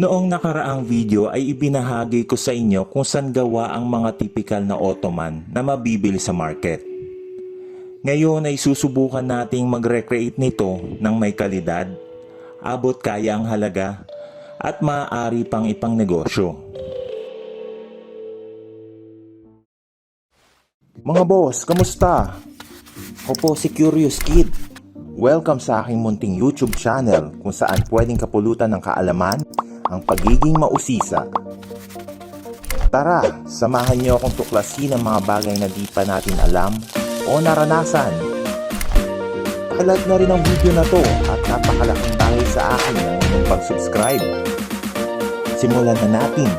Noong nakaraang video ay ibinahagi ko sa inyo kung saan gawa ang mga tipikal na ottoman na mabibili sa market. Ngayon ay susubukan nating mag-recreate nito ng may kalidad, abot kaya ang halaga, at maaari pang ipang negosyo. Mga boss, kamusta? Ako po si Curious Kid. Welcome sa aking munting YouTube channel kung saan pwedeng kapulutan ng kaalaman ang pagiging mausisa. Tara, samahan niyo akong tuklasin ang mga bagay na di pa natin alam o naranasan. Like na rin ang video na to at napakalaking bagay sa akin ang inyong pag-subscribe. Simulan na natin.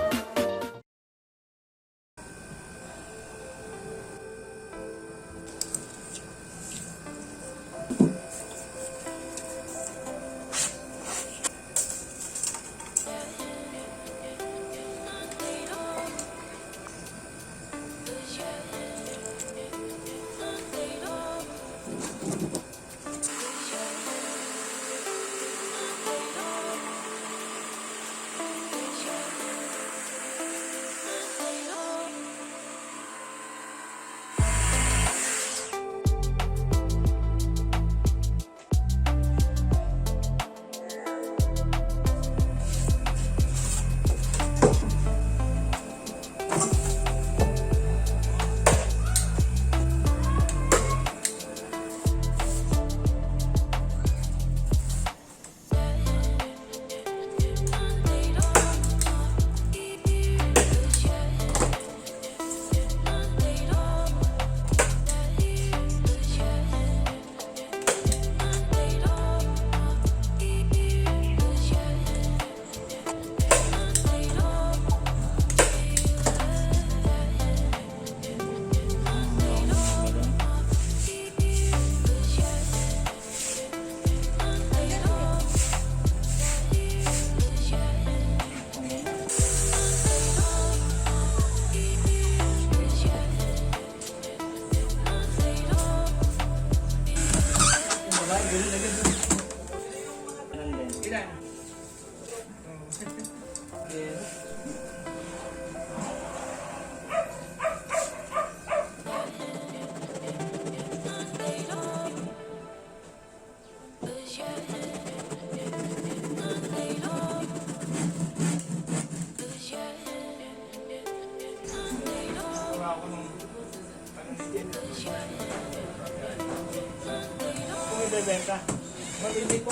Kung ibebenta, mabili po.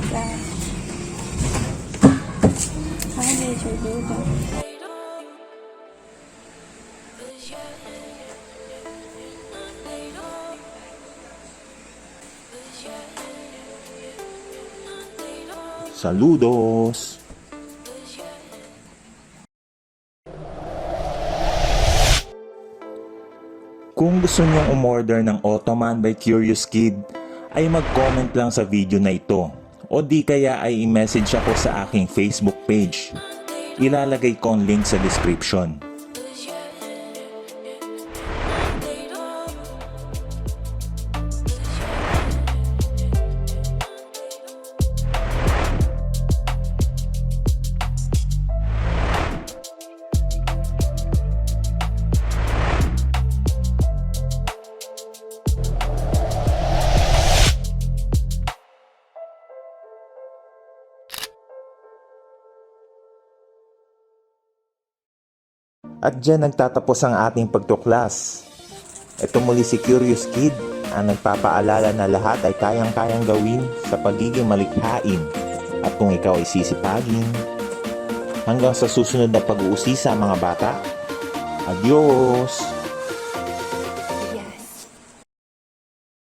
class. Hi, Major Buddha. Saludos! Kung gusto niyong umorder ng Ottoman by Curious Kid, ay mag-comment lang sa video na ito o di kaya ay i-message ako sa aking Facebook page. Ilalagay ko ang link sa description. At dyan nagtatapos ang ating pagtuklas. Ito muli si Curious Kid, ang nagpapaalala na lahat ay kayang-kayang gawin sa pagiging malikhain at kung ikaw ay sisipagin. Hanggang sa susunod na pag-uusisa mga bata. Adios!